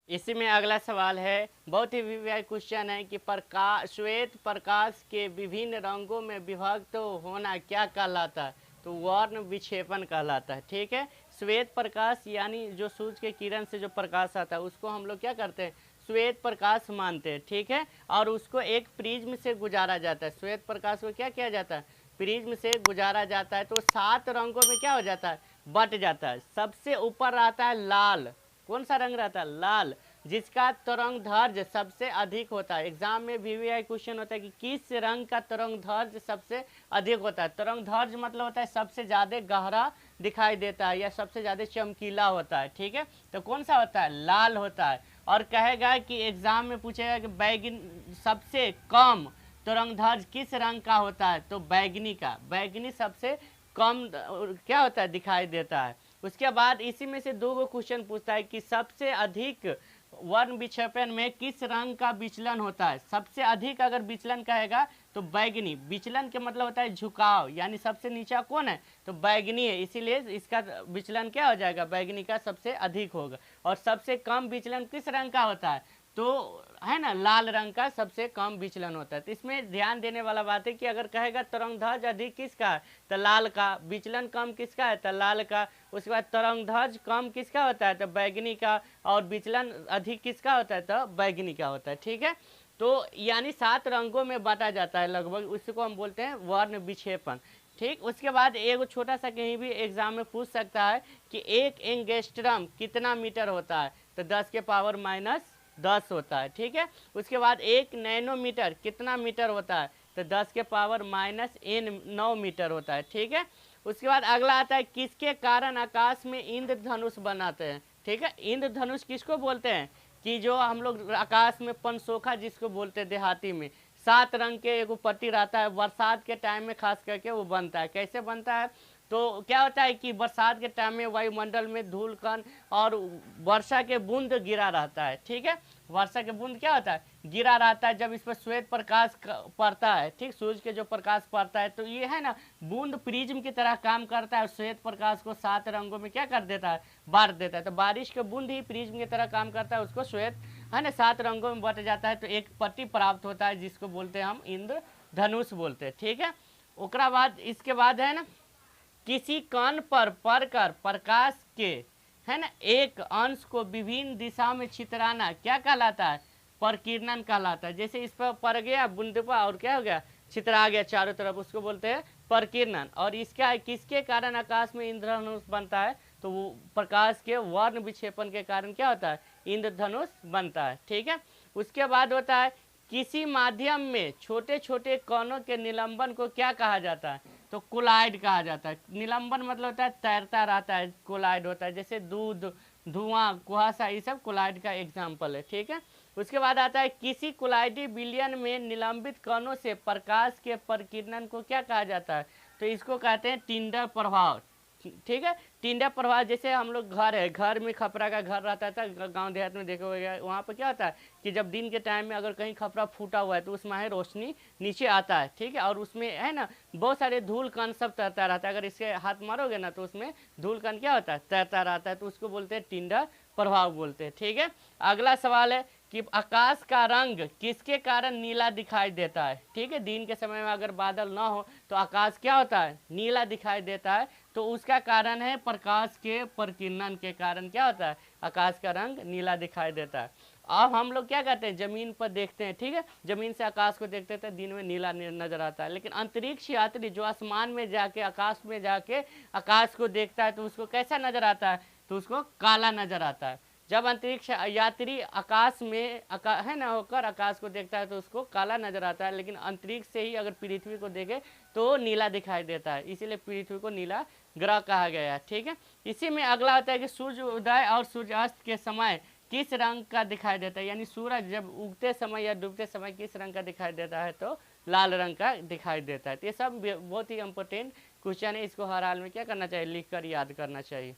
इसी में अगला सवाल है, बहुत ही वीवीआई क्वेश्चन है कि प्रकाश, श्वेत प्रकाश के विभिन्न रंगों में विभक्त होना क्या कहलाता है? तो वर्ण विक्षेपण कहलाता है। ठीक है, श्वेत प्रकाश यानी जो सूर्य के किरण से जो प्रकाश आता है उसको हम लोग क्या करते हैं, श्वेत प्रकाश मानते हैं। ठीक है, और उसको एक प्रिज्म से गुजारा जाता है। श्वेत प्रकाश को क्या किया जाता है, प्रिज्म से गुजारा जाता है, तो 7 रंगों में क्या हो जाता है, बट जाता है। सबसे ऊपर आता है लाल। कौन सा रंग रहता है, लाल, जिसका तरंग दैर्घ्य सबसे अधिक होता है। एग्जाम में वीवीआई क्वेश्चन होता है कि किस रंग का तरंग दैर्घ्य सबसे अधिक होता है। तरंग दैर्घ्य मतलब होता है सबसे ज्यादा गहरा दिखाई देता है या सबसे ज्यादा चमकीला होता है। ठीक है, तो कौन सा होता है, लाल होता है। और कहेगा कि एग्जाम में पूछेगा कि बैगनी, सबसे कम तरंग दैर्घ्य किस रंग का होता है, तो बैगनी का। बैगनी सबसे कम क्या होता है, दिखाई देता है। उसके बाद इसी में से 2 क्वेश्चन पूछता है कि सबसे अधिक वर्ण विक्षेपण में किस रंग का विचलन होता है। सबसे अधिक अगर विचलन कहेगा तो बैगनी। विचलन के मतलब होता है झुकाव, यानी सबसे नीचा कौन है, तो बैगनी है, इसीलिए इसका विचलन क्या हो जाएगा, बैगनी का सबसे अधिक होगा। और सबसे कम विचलन किस रंग का होता है, तो है ना, लाल रंग का सबसे कम विचलन होता है। तो इसमें ध्यान देने वाला बात है कि अगर कहेगा तरंग दैर्घ्य अधिक किसका है, तो लाल का। विचलन कम किसका है, तो लाल का। उसके बाद तरंग दैर्घ्य कम किसका होता है, तो बैगनी का। और विचलन अधिक किसका होता है, तो बैगनी का होता है। ठीक है, तो यानी 7 रंगों में बांटा जाता है लगभग, उसको हम बोलते हैं वर्ण विक्षेपण। ठीक, उसके बाद एक छोटा सा कहीं भी एग्जाम में पूछ सकता है कि 1 एंगस्ट्रम कितना मीटर होता है, तो 10 के पावर माइनस 10 होता है। ठीक है, उसके बाद 1 नैनोमीटर कितना मीटर होता है, तो 10 के पावर माइनस 9 मीटर होता है। ठीक है, उसके बाद अगला आता है किसके कारण आकाश में इंद्रधनुष बनाते हैं। ठीक है, इंद्रधनुष किसको बोलते हैं, कि जो हम लोग आकाश में पनसोखा जिसको बोलते हैं देहाती में, 7 रंग के एक पट्टी रहता है, बरसात के टाइम में खास करके वो बनता है। कैसे बनता है, तो क्या होता है कि बरसात के टाइम में वायुमंडल में धूल कण और वर्षा के बूंद गिरा रहता है। ठीक है, वर्षा के बूंद क्या होता है, गिरा रहता है। जब इस पर श्वेत प्रकाश पड़ता है, ठीक, सूरज के जो प्रकाश पड़ता है, तो ये है ना, बूंद प्रिज्म की तरह काम करता है, श्वेत प्रकाश को 7 रंगों में क्या कर देता है, बांट देता है। तो बारिश के बूंद ही प्रिज्म की तरह काम करता है, उसको श्वेत है ना 7 रंगों में बट जाता है, तो एक पट्टी प्राप्त होता है जिसको बोलते हैं हम इंद्रधनुष बोलते हैं। ठीक है, ओकरा बाद इसके बाद है ना, किसी कण पर पड़कर प्रकाश के है ना एक अंश को विभिन्न दिशा में छितराना क्या कहलाता है, प्रकीर्णन कहलाता है। जैसे इस पर पड़ गया बूंदपा और क्या हो गया, छितरा गया चारों तरफ, उसको बोलते हैं प्रकीर्णन। और इसका किसके कारण आकाश में इंद्रधनुष बनता है, तो वो प्रकाश के वर्ण विक्षेपण के कारण क्या होता है, इंद्रधनुष बनता है। ठीक है, उसके बाद होता है किसी माध्यम में छोटे छोटे कणों के निलंबन को क्या कहा जाता है, तो कोलाइड कहा जाता है। निलंबन मतलब होता है तैरता रहता है, कोलाइड होता है। जैसे दूध, धुआं, कुहासा, ये सब कोलाइड का एग्जाम्पल है। ठीक है, उसके बाद आता है किसी कोलाइडी विलयन में निलंबित कणों से प्रकाश के प्रकीर्णन को क्या कहा जाता है, तो इसको कहते हैं टिंडर प्रभाव। ठीक है, टिंडर प्रभाव। जैसे हम लोग घर है, घर में खपरा का घर रहता था, गांव देहात में देखा होगा, वहाँ पर क्या होता है कि जब दिन के टाइम में अगर कहीं खपरा फूटा हुआ है तो उसमें है रोशनी नीचे आता है। ठीक है, और उसमें है ना बहुत सारे धूल कण सब तैरता रहता है, अगर इसके हाथ मारोगे ना तो उसमें धूल कण क्या होता है, तैरता रहता है, तो उसको बोलते हैं टिंडर प्रभाव बोलते हैं। ठीक है, अगला सवाल है कि आकाश का रंग किसके कारण नीला दिखाई देता है। ठीक है, दिन के समय में अगर बादल ना हो तो आकाश क्या होता है, नीला दिखाई देता है, तो उसका कारण है प्रकाश के प्रकीर्णन के कारण क्या होता है, आकाश का रंग नीला दिखाई देता है। अब हम लोग क्या करते हैं, जमीन पर देखते हैं। ठीक है, जमीन से आकाश को देखते थे, दिन में नीला नजर आता है, लेकिन अंतरिक्ष यात्री जो आसमान में जाके, आकाश में जाके आकाश को देखता है तो उसको कैसा नजर आता है, तो उसको काला नजर आता है। जब अंतरिक्ष यात्री आकाश में है ना होकर आकाश को देखता है तो उसको काला नजर आता है, लेकिन अंतरिक्ष से ही अगर पृथ्वी को देखे तो नीला दिखाई देता है, इसीलिए पृथ्वी को नीला ग्रह कहा गया है। ठीक है, इसी में अगला होता है कि सूर्य उदय और सूर्यास्त के समय किस रंग का दिखाई देता है, यानी सूरज जब उगते समय या डूबते समय किस रंग का दिखाई देता है, तो लाल रंग का दिखाई देता है। तो ये सब बहुत ही इंपॉर्टेंट क्वेश्चन है, इसको हर हाल में क्या करना चाहिए, लिख कर याद करना चाहिए।